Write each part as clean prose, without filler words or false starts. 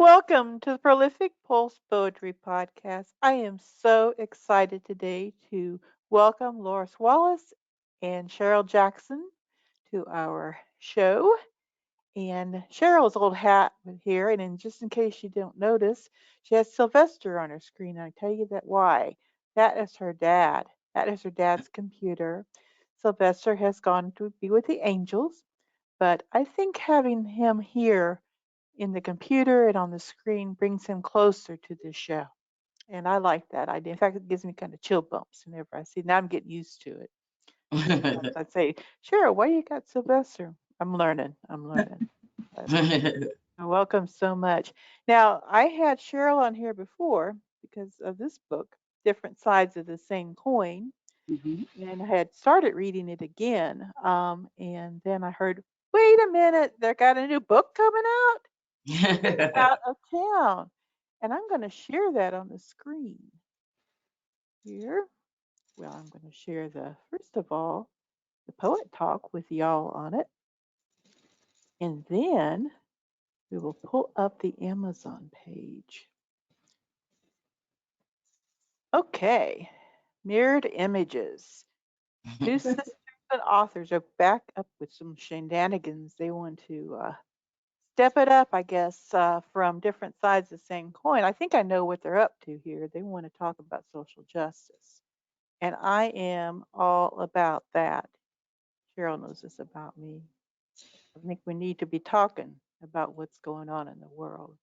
Welcome to the Prolific Pulse Poetry Podcast. I am so excited today to welcome Wallace and Chyrel Jackson to our show. And Cheryl's old hat here, and just in case you don't notice, she has Sylvester on her screen. I tell you that why. That is her dad. That is her dad's computer. Sylvester has gone to be with the angels, but I think having him here in the computer and on the screen brings him closer to this show. And I like that idea. In fact, it gives me kind of chill bumps whenever I see it. Now I'm getting used to it. Sometimes I'd say, Cheryl, why you got Sylvester? I'm learning. I'm learning. But welcome so much. Now, I had Cheryl on here before because of this book, Different Sides of the Same Coin. Mhm. And I had started reading it again. And then I heard, wait a minute, they got a new book coming out out of town. And I'm going to share that on the screen here. Well, I'm going to share first of all, the poet talk with y'all on it. And then we will pull up the Amazon page. Okay, mirrored images. Two sisters and authors are back up with some shenanigans. They want to step it up, I guess, from different sides of the same coin. I think I know what they're up to here. They want to talk about social justice. And I am all about that. Cheryl knows this about me. I think we need to be talking about what's going on in the world.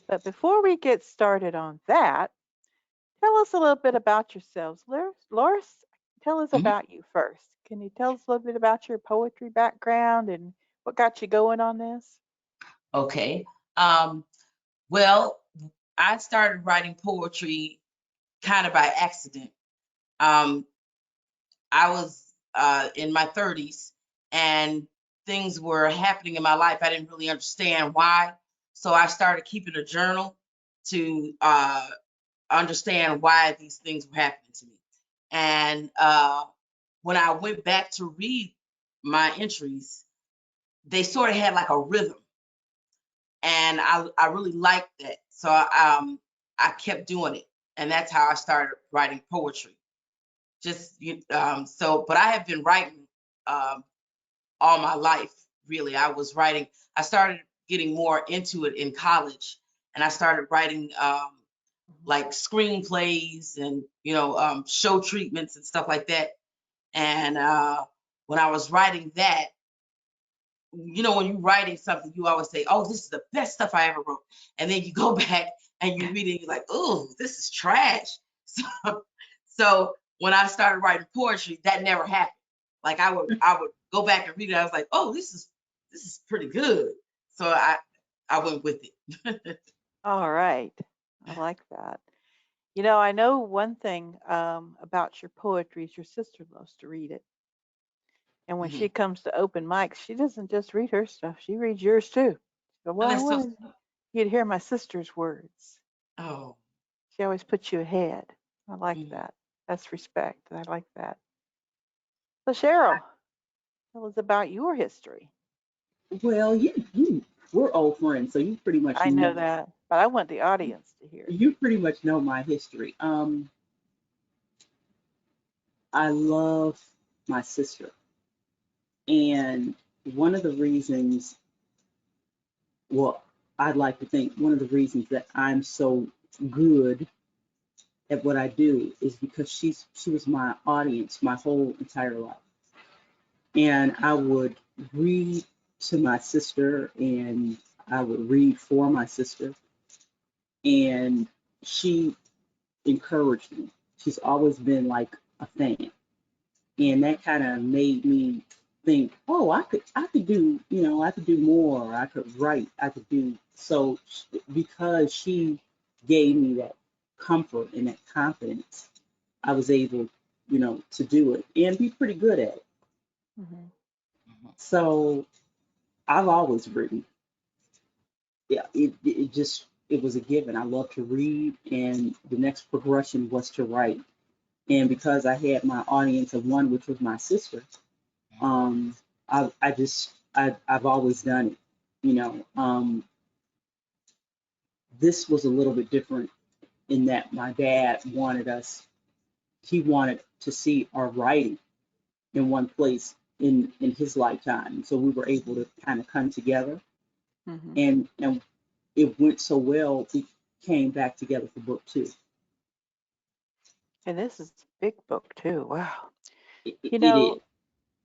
But before we get started on that, tell us a little bit about yourselves. Lyris, tell us Mhm. about you first. Can you tell us a little bit about your poetry background and what got you going on this? Okay. Um, well, I started writing poetry kind of by accident. Um, I was in my 30s and things were happening in my life. I didn't really understand why. So I started keeping a journal to understand why these things were happening to me. And when I went back to read my entries, they sort of had like a rhythm. And I really liked that. So I kept doing it, and that's how I started writing poetry. But I have been writing um, all my life. Really, I was writing. I started getting more into it in college, and I started writing like screenplays and show treatments and stuff like that. And when I was writing that, when you're writing something, you always say, "Oh, this is the best stuff I ever wrote," and then you go back and you read it, and you're like, "Oh, this is trash." So when I started writing poetry, that never happened. Like I would go back and read it. I was like, "Oh, this is pretty good." So I went with it. All right. I like that. You know, I know one thing about your poetry is your sister loves to read it. And when she Mhm. comes to open mics, she doesn't just read her stuff, she reads yours too. So, And well, I that's so. wanted you to hear my sister's words. Oh. She always puts you ahead. I like Mhm. that. That's respect. I like that. So, Cheryl, tell us about your history. Well, we're old friends, so I know that, but I want the audience to hear it. you pretty much know my history. I love my sister, and one of the reasons, well, I'd like to think one of the reasons that I'm so good at what I do is because she was my audience my whole entire life, and I would read to my sister, and I would read for my sister, and she encouraged me. She's always been like a fan, and that kind of made me think, oh, I could do, I could do more. I could write. I could do so because she gave me that comfort and that confidence. I was able, to do it and be pretty good at it. Hmm. So I've always written. Yeah, it was a given. I love to read, and the next progression was to write. And because I had my audience of one, which was my sister, um, I've always done it. You know, um, this was a little bit different in that my dad he wanted to see our writing in one place in his lifetime. So we were able to kind of come together, Mm-hmm. and it went so well, we came back together for book two. And this is a big book too. Wow. It is.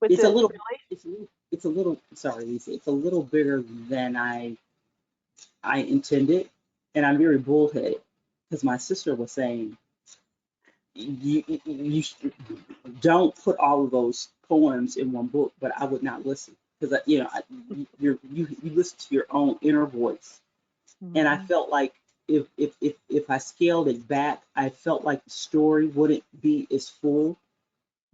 With It's a the little. It's a little. Sorry, Lisa. It's a little bigger than I intended, and I'm very bullheaded because my sister was saying you don't put all of those poems in one book, but I would not listen because you listen to your own inner voice, and I mm-hmm. felt like if I scaled it back, I felt like the story wouldn't be as full,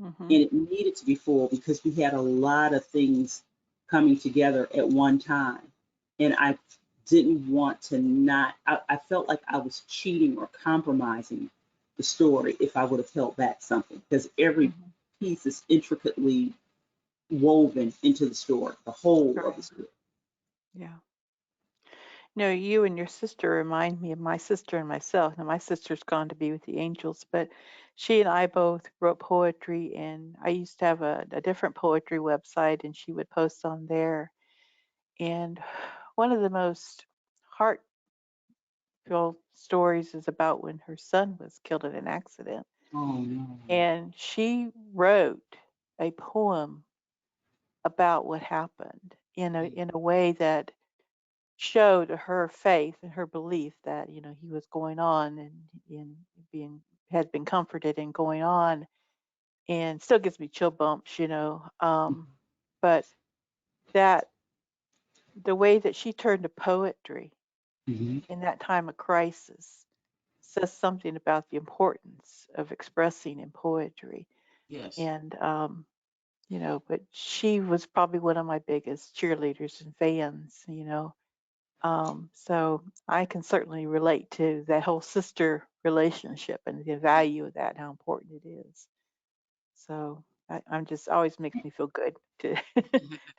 Mm-hmm. and it needed to be full because we had a lot of things coming together at one time, and I didn't want to not. I felt like I was cheating or compromising the story if I would have held back something because every Mm-hmm. piece is intricately woven into the story, the whole of the Right. story. Yeah. No, you and your sister remind me of my sister and myself. Now, my sister's gone to be with the angels, but she and I both wrote poetry, and I used to have a different poetry website, and she would post on there. And one of the most heartfelt stories is about when her son was killed in an accident. Oh no. And she wrote a poem about what happened in a way that showed her faith and her belief that he was going on and being had been comforted and going on, and still gives me chill bumps. But that the way that she turned to poetry Mm-hmm. in that time of crisis says something about the importance of expressing in poetry. Yes. And but she was probably one of my biggest cheerleaders and fans. So I can certainly relate to that whole sister relationship and the value of that, and how important it is. So I'm just always makes me feel good to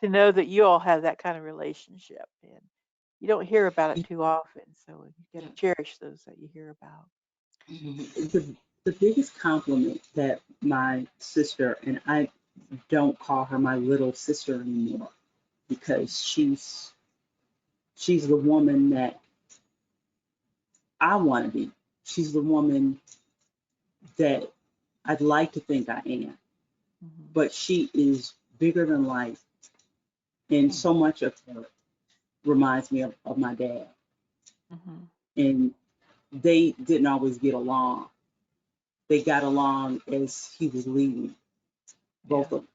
to know that you all have that kind of relationship, and you don't hear about it too often. So you got to Yeah. cherish those that you hear about. The biggest compliment that my sister, and I don't call her my little sister anymore because she's the woman that I want to be. She's the woman that I'd like to think I am, Hmm. but she is bigger than life, and so much of her reminds me of my dad. Hmm. And they didn't always get along. They got along as he was leaving, Yeah. both of them.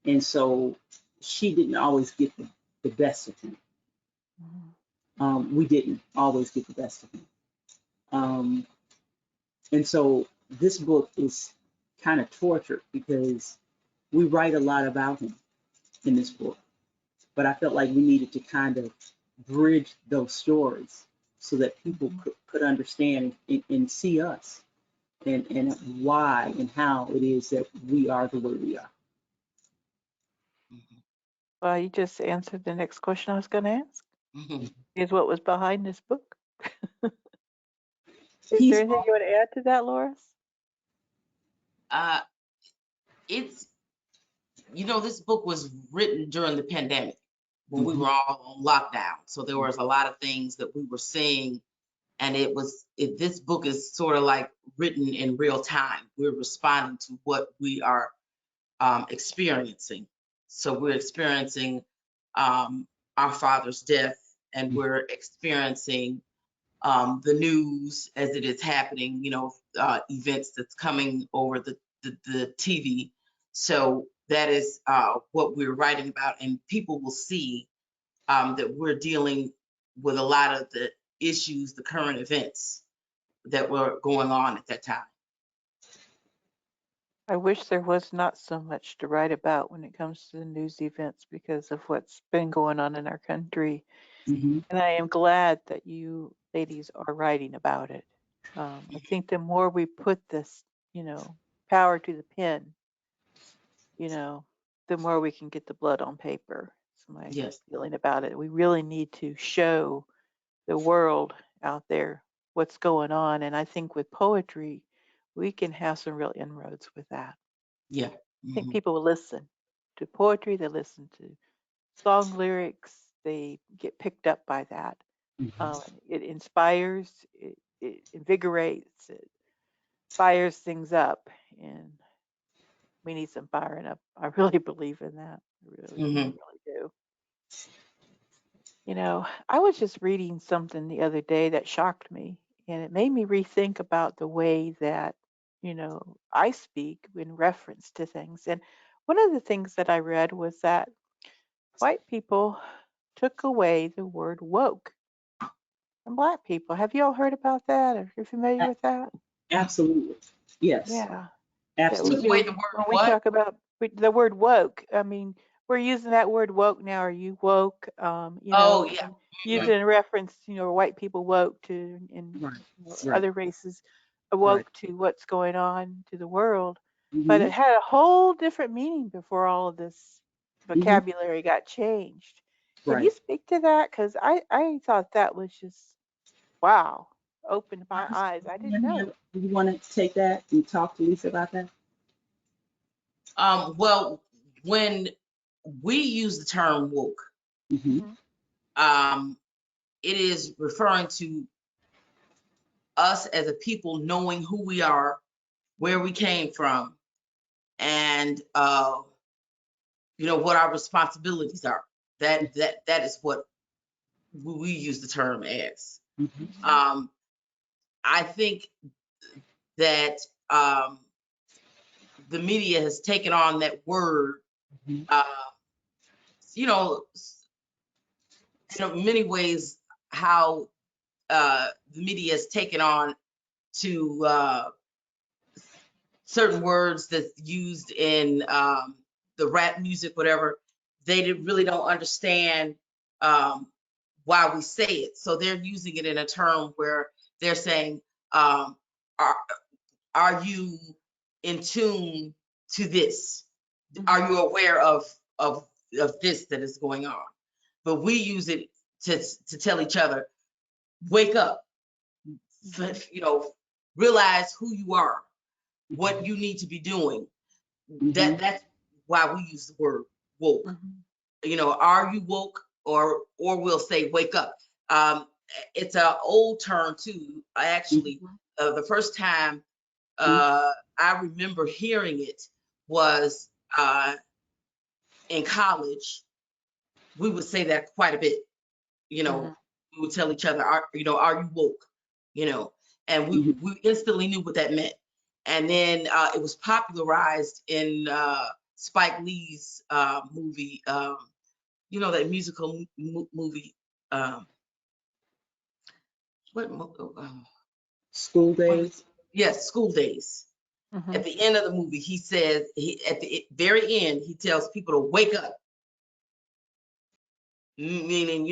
And so she didn't always get the best of him. Hmm. We didn't always get the best of him. Um, and so this book is kind of tortured because we write a lot about him in this book. But I felt like we needed to kind of bridge those stories so that people Hmm. could understand and see us and why and how it is that we are the way we are. Well, you just answered the next question I was going to ask. Mhm. Is what was behind this book? Is there He's anything you want to add to that, Loris? Uh, it's this book was written during the pandemic when we Mhm, were all on lockdown. So there was a lot of things that we were seeing, and this book is sort of like written in real time. We're responding to what we are experiencing. So we're experiencing our father's death, and we're experiencing the news as it is happening, events that's coming over the TV. So that is what we're writing about, and people will see that we're dealing with a lot of the issues, the current events that were going on at that time. I wish there was not so much to write about when it comes to the news events because of what's been going on in our country. mhm, And I am glad that you ladies are writing about it. I think the more we put this, power to the pen, you know, the more we can get the blood on paper. That's my Yes. feeling about it. We really need to show the world out there what's going on. And I think with poetry, we can have some real inroads with that. Yeah. I think people will listen to poetry, they listen to song lyrics, they get picked up by that. Mhm. It inspires, it invigorates, it fires things up, and we need some firing up. I really believe in that. I Mm-hmm. really do. I was just reading something the other day that shocked me, and it made me rethink about the way that, I speak in reference to things. And one of the things that I read was that white people took away the word woke from black people. Have you all heard about that? Are you familiar A- with that? Absolutely. Yes. Yeah. That Took Absolutely. away the word when we what? talk about the word woke, I mean, we're using that word woke now. Are you woke? Oh yeah. And use Mm-hmm. it in reference, white people woke to, and Right. Right. other races Right. awoke to what's going on to the world. But Mm-hmm. it had a whole different meaning before all of this Mm-hmm. vocabulary got changed. Could you Right. speak to that? Because I thought that was just, wow, opened my eyes. I didn't know. You want to take that and talk to Lisa about that? Well, when we use the term woke, Mm-hmm. Hmm. um, it is referring to us as a people knowing who we are, where we came from, and what our responsibilities are. That is what we use the term as. Mm-hmm. Hmm. Um, I think that the media has taken on that word, Mm-hmm. uh, you know, in many ways, how the media has taken on to certain words that's used in the rap music, whatever. Really don't understand um, why we say it. So they're using it in a term where they're saying, um, are, are you in tune to this? Hmm. Are you aware of this that is going on? But we use it to tell each other, wake up, Hmm. realize who you are, Mm-hmm. what you need to be doing. Mm-hmm. That's why we use the word woke. Hmm. Are you woke, or we'll say wake up. Um, it's an old term too. I actually, the first time I remember hearing it was in college. We would say that quite a bit. You Hmm. know, we would tell each other, are you woke? You know, and we Mm-hmm. we instantly knew what that meant. And then it was popularized in Spike Lee's movie. That musical movie. Um, School what? days. Yes, School Days. Hmm. At the end of the movie, he says at the very end, he tells people to wake up, meaning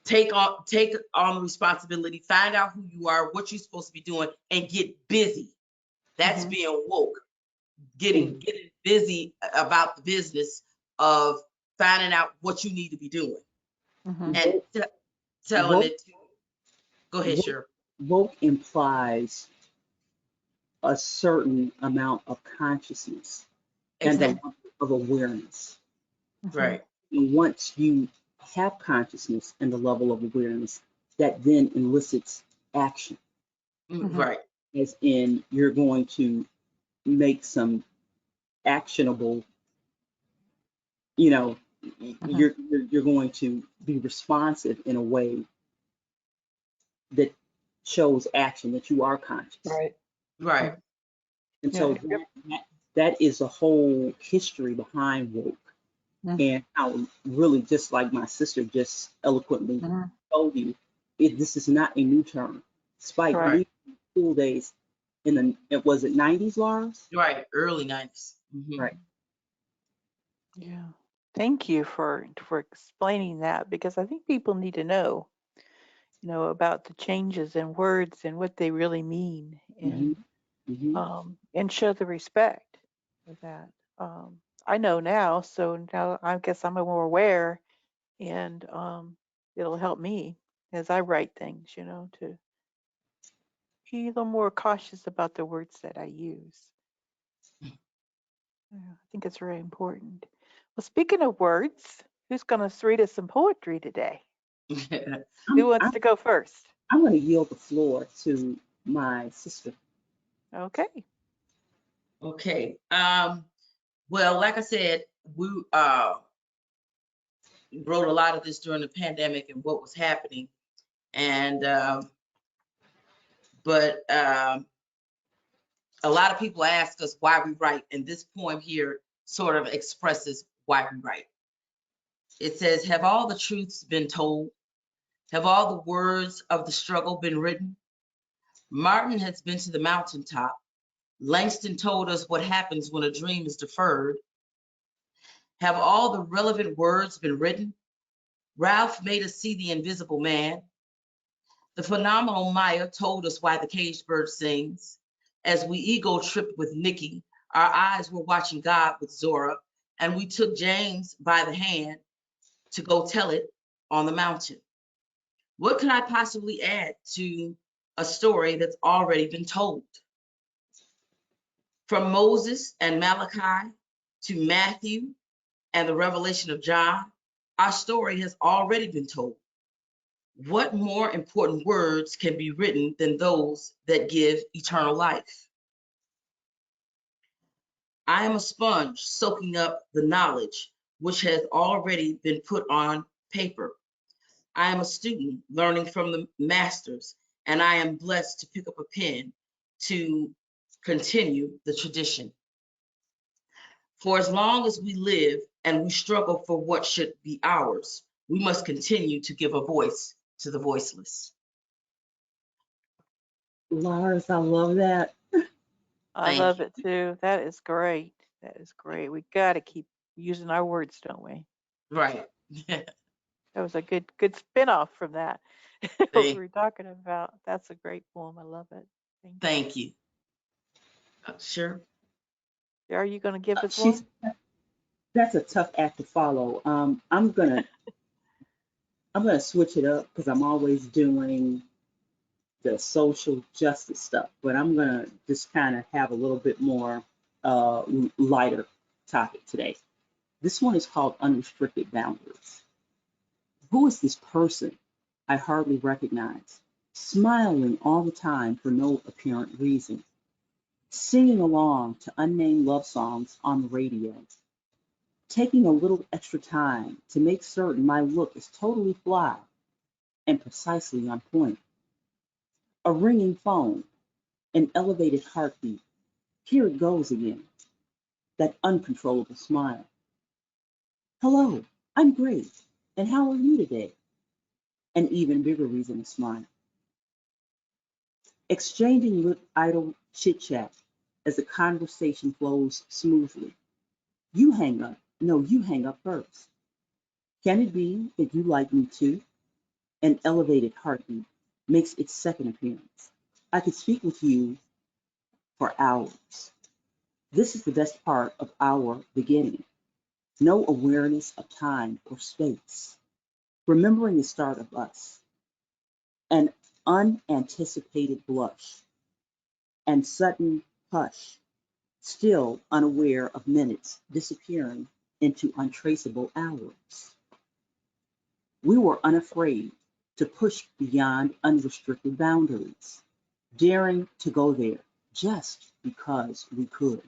take on the responsibility, find out who you are, what you're supposed to be doing, and get busy. That's Hmm. being woke. Mm-hmm. Getting busy about the business of finding out what you need to be doing Hmm. and Woke, telling woke, it to go ahead, woke, sure. woke implies a certain amount of consciousness and a Exactly. level of awareness. Hmm. Right. And once you have consciousness and the level of awareness, that then elicits action, Hmm. Right. as in you're going to make some actionable, you know, Hmm. you're going to be responsive in a way that shows action that you are conscious. Right. Right. And Yeah. so that is a whole history behind woke and how really just like my sister just eloquently Mm-hmm. told you, this is not a new term. Spike Right. Right. Lee school days in the it was it 90s, Lars? Right. Early 90s. Right. Yeah. Thank you for explaining that, because I think people need to know, about the changes in words and what they really mean, Hmm. Hmm. and show the respect for that. I know now, so now I guess I'm more aware, and it'll help me. as I write things, to be a little more cautious about the words that I use. Yeah, I think it's very important. Well, speaking of words, who's going to read us some poetry today? Who I'm, wants I'm, to go first? I'm going to yield the floor to my sister. Okay. Okay. Well, like I said, we wrote a lot of this during the pandemic and what was happening. And but a lot of people ask us why we write, and this poem here sort of expresses why we write. It says, have all the truths been told? Have all the words of the struggle been written? Martin has been to the mountaintop. Langston told us what happens when a dream is deferred. Have all the relevant words been written? Ralph made us see the invisible man. The phenomenal Maya told us why the caged bird sings. As we ego tripped with Nikki, our eyes were watching God with Zora, and we took James by the hand to go tell it on the mountain. What could I possibly add to a story that's already been told? From Moses and Malachi to Matthew and the revelation of John, our story has already been told. What more important words can be written than those that give eternal life? I am a sponge soaking up the knowledge which has already been put on paper. I am a student learning from the masters, and I am blessed to pick up a pen to continue the tradition. For as long as we live and we struggle for what should be ours, we must continue to give a voice to the voiceless. Lyris, I love that. I Thank love you. it too. That is great. That is great. We got to keep using our words, don't we? Right. That was a good spin-off from that. What we Thank, were talking about. That's a great poem. I love it. Thank you. thank you. Sure. Are you going to give us She's one? That's a tough act to follow. I'm gonna switch it up because I'm always doing the social justice stuff, but I'm gonna just kind of have a little bit more uh, lighter topic today. This one is called Unrestricted Boundaries. Who is this person I hardly recognize, smiling all the time for no apparent reason, singing along to unnamed love songs on the radio, taking a little extra time to make certain my look is totally fly and precisely on point. A ringing phone, an elevated heartbeat. Here it goes again, that uncontrollable smile. Hello, I'm great. And how are you today? An even bigger reason to smile. Exchanging idle chit chat as the conversation flows smoothly. You hang up. No, you hang up first. Can it be that you like me too? An elevated heartbeat makes its second appearance. I could speak with you for hours. This is the best part of our beginning. No awareness of time or space. Remembering the start of us. An unanticipated blush and sudden hush, still unaware of minutes disappearing into untraceable hours. We were unafraid to push beyond unrestricted boundaries, daring to go there just because we could,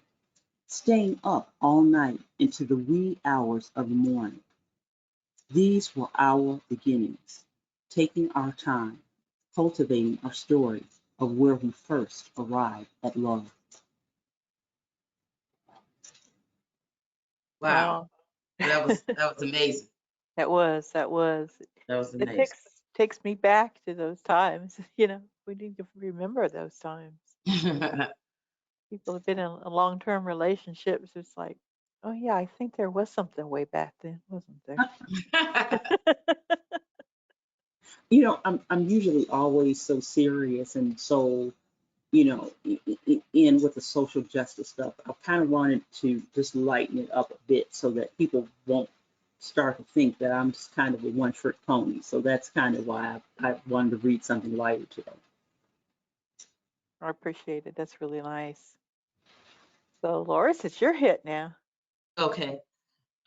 staying up all night into the wee hours of the morning. These were our beginnings, taking our time, cultivating our story of where we first arrived at love. Wow. Wow. That was amazing. That was. That was It amazing. takes me back to those times. We need to remember those times. People have been in a long-term relationships. It's like, oh yeah, I think there was something way back then, wasn't there? I'm usually always so serious and so in with the social justice stuff. I kind of wanted to just lighten it up a bit so that people won't start to think that I'm just kind of a one-trick pony. So that's kind of why I wanted to read something lighter today. I appreciate it. That's really nice. So, Lyris, it's your hit now. Okay.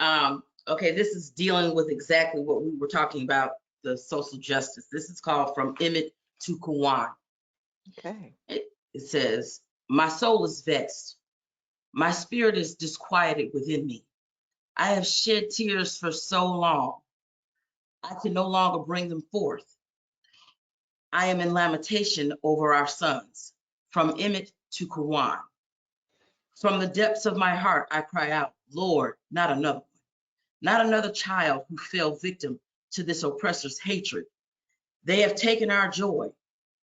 Okay, this is dealing with exactly what we were talking about, the social justice. This is called From Emmett to Quan. Okay. It says, my soul is vexed. My spirit is disquieted within me. I have shed tears for so long. I can no longer bring them forth. I am in lamentation over our sons. From Emmett to Quan. From the depths of my heart, I cry out, Lord, not another one. Not another child who fell victim to this oppressor's hatred. They have taken our joy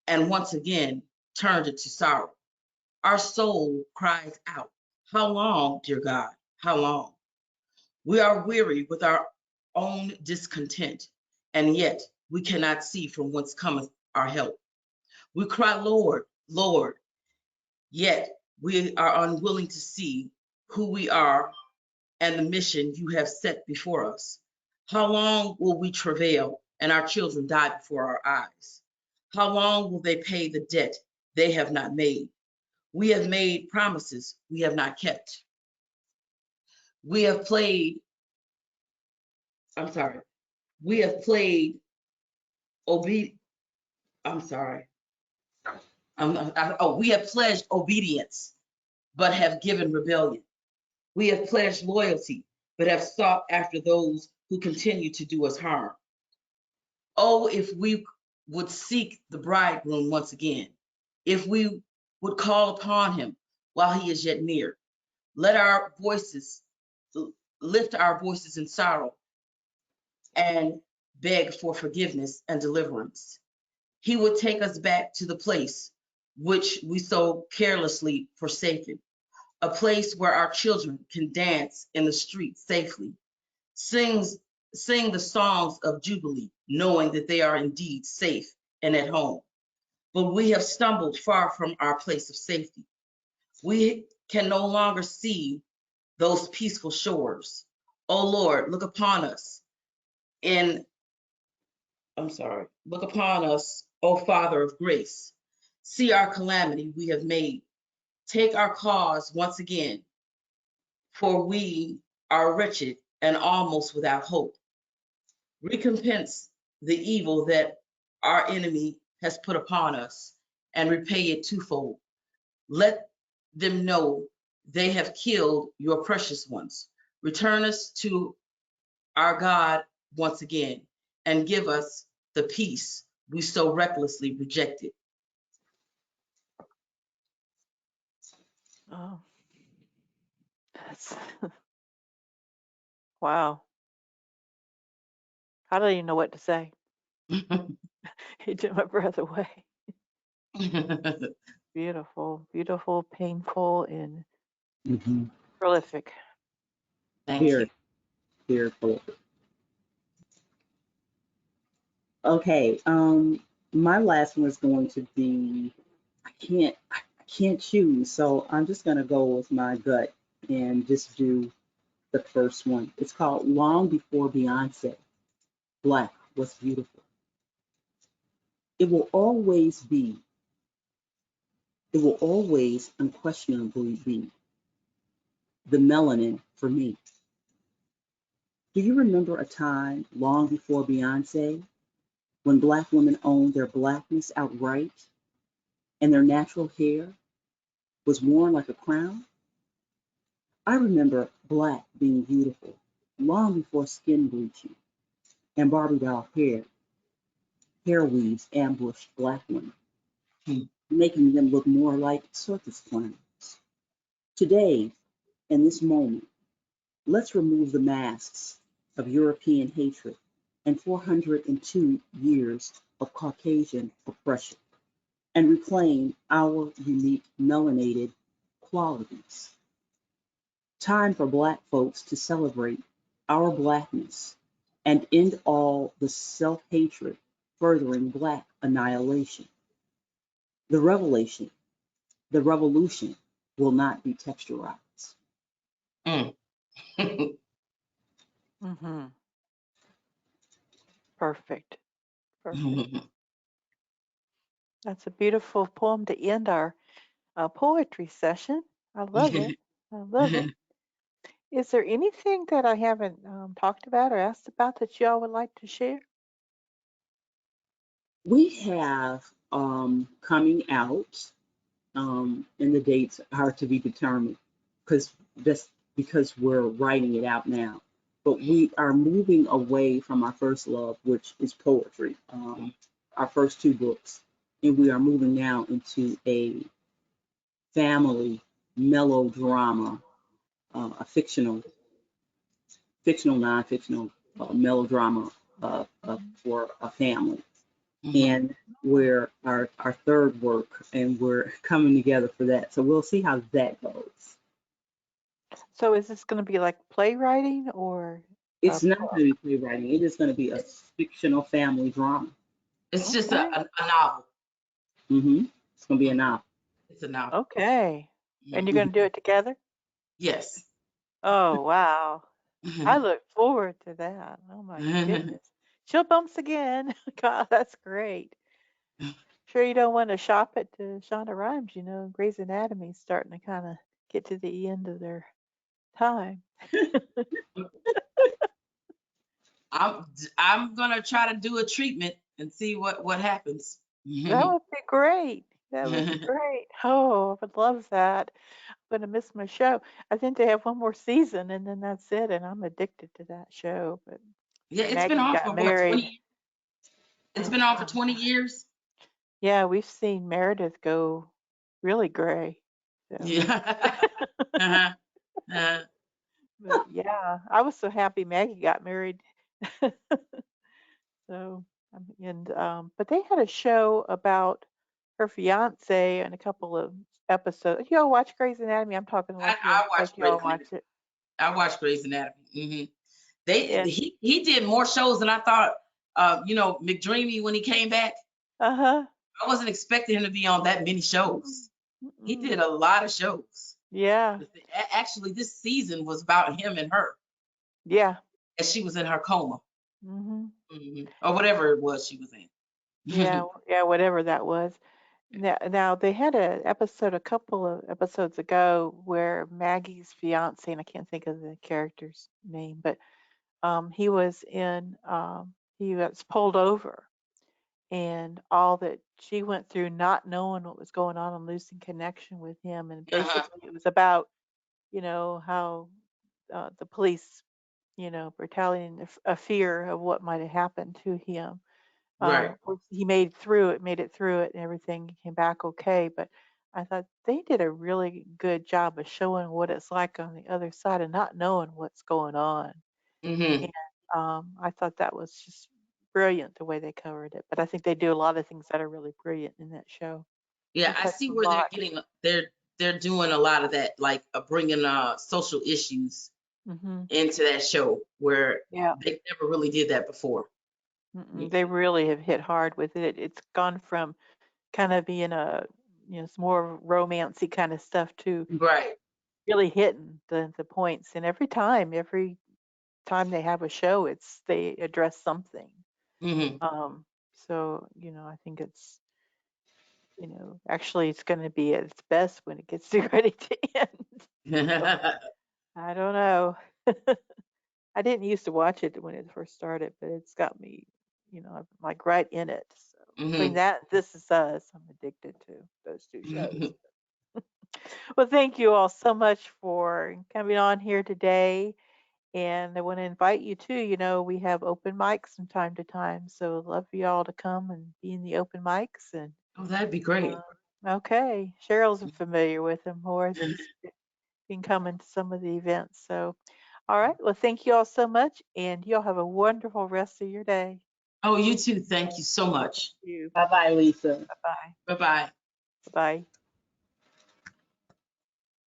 and once again turned it to sorrow. Our soul cries out, how long, dear God, how long? We are weary with our own discontent, and yet we cannot see from whence cometh our help. We cry, Lord, Lord, yet we are unwilling to see who we are and the mission you have set before us. How long will we travail and our children die before our eyes? How long will they pay the debt they have not made? We have made promises we have not kept. We have played, I'm sorry, we have played I'm sorry. We have pledged obedience, but have given rebellion. We have pledged loyalty, but have sought after those who continue to do us harm. Oh, if we would seek the bridegroom once again, if we would call upon him while he is yet near. Let our voices, lift our voices in sorrow and beg for forgiveness and deliverance. He would take us back to the place which we so carelessly forsaken, a place where our children can dance in the street safely, sing the songs of Jubilee, knowing that they are indeed safe and at home. But we have stumbled far from our place of safety. We can no longer see those peaceful shores. Oh Lord, look upon us look upon us, O Father of grace. See our calamity we have made. Take our cause once again, for we are wretched and almost without hope. Recompense the evil that our enemy has put upon us and repay it twofold. Let them know they have killed your precious ones. Return us to our God once again and give us the peace we so recklessly rejected. Oh, that's wow. I don't even know what to say. It took my breath away. Beautiful, beautiful, painful, and Mm-hmm. prolific. Thank you. Very, very prolific. Okay, my last one is going to be I can't choose, so I'm just gonna go with my gut and just do the first one. It's called Long Before Beyonce. Black was beautiful. It will always be, it will always unquestionably be the melanin for me. Do you remember a time long before Beyonce when Black women owned their Blackness outright and their natural hair was worn like a crown? I remember Black being beautiful long before skin bleaching and Barbie doll hair weaves ambushed Black women, Hmm. making them look more like circus clowns. Today, in this moment, let's remove the masks of European hatred and 402 years of Caucasian oppression and reclaim our unique melanated qualities. Time for Black folks to celebrate our Blackness and end all the self-hatred furthering Black annihilation. The revelation, the revolution will not be texturized. Mm. Mm-hmm. Perfect. Perfect. That's a beautiful poem to end our poetry session. I love it. I love it. Is there anything that I haven't talked about or asked about that y'all would like to share? We have coming out, and the dates are to be determined because just because we're writing it out now. But we are moving away from our first love, which is poetry, our first two books, and we are moving now into a family melodrama, a fictional, non-fictional melodrama for a family. And we're our third work, and we're coming together for that. So we'll see how that goes. So is this going to be like playwriting or It's not going to be playwriting. It is going to be a fictional family drama. It's just okay. a novel. It's going to be a novel. It's a novel. Okay. And you're going to do it together? Yes. Oh, wow. I look forward to that. Oh my goodness. Chill bumps again. God, that's great. Sure you don't want to shop it to Shonda Rhimes, you know, Grey's Anatomy's starting to kind of get to the end of their time. I'm gonna try to do a treatment and see what happens. That would be great. That would be great. Oh, I would love that. I'm gonna miss my show. I think they have one more season and then that's it, and I'm addicted to that show. But Yeah, it's been Maggie on got for what, married. 20? It's Oh been on for wow. 20 years. Yeah, we've seen Meredith go really gray. So Yeah. uh-huh. but yeah, I was so happy Maggie got married. So, and but they had a show about her fiance and a couple of episodes. Y'all watch Grey's Anatomy? I'm talking I, like I watched Grey's y'all watch Anatomy. it. I watched Grey's Anatomy. They And he did more shows than I thought. McDreamy when he came back, uh-huh. I wasn't expecting him to be on that many shows. He Mm-mm. did a lot of shows. Yeah. Actually, this season was about him and her, Yeah. as she was in her coma, Mhm. or whatever it was she was Yeah, in. yeah, whatever that was. Now they had a episode a couple of episodes ago where Maggie's fiance, and I can't think of the character's name, but he was pulled over, and all that she went through not knowing what was going on and losing connection with him, and Uh-huh. basically it was about, how the police, retaliating a fear of what might have happened to him. Right. Of course, he made it through it, and everything came back okay. But I thought they did a really good job of showing what it's like on the other side and not knowing what's going on. hmm And I thought that was just brilliant the way they covered it. But I think they do a lot of things that are really brilliant in that show. Yeah, They I touch see a where they're lot. getting. They're doing a lot of that, like bringing social issues Hmm. into that show where Yeah. they never really did that before. Mm-mm. They really have hit hard with it. It's gone from kind of being it's more romancy kind of stuff to Right. really hitting the points. And every time they have a show, they address something. hmm Um, so I think actually it's going to be at its best when it gets too ready to end. So I don't know. I didn't used to watch it when it first started, but it's got me, I'm like right in it. So between hmm that, and This Is Us, I'm addicted to those two shows. Well, thank you all so much for coming on here today. And I want to invite you too. We have open mics from time to time. So I'd love for y'all to come and be in the open mics. And Oh, that'd be great. okay, Cheryl's familiar with them more. She's been coming to some of the events. So, all right. Well, thank you all so much. And y'all have a wonderful rest of your day. Oh, you too. Thank you so much. Thank you. Bye bye, Lisa. Bye bye. Bye bye. Bye bye.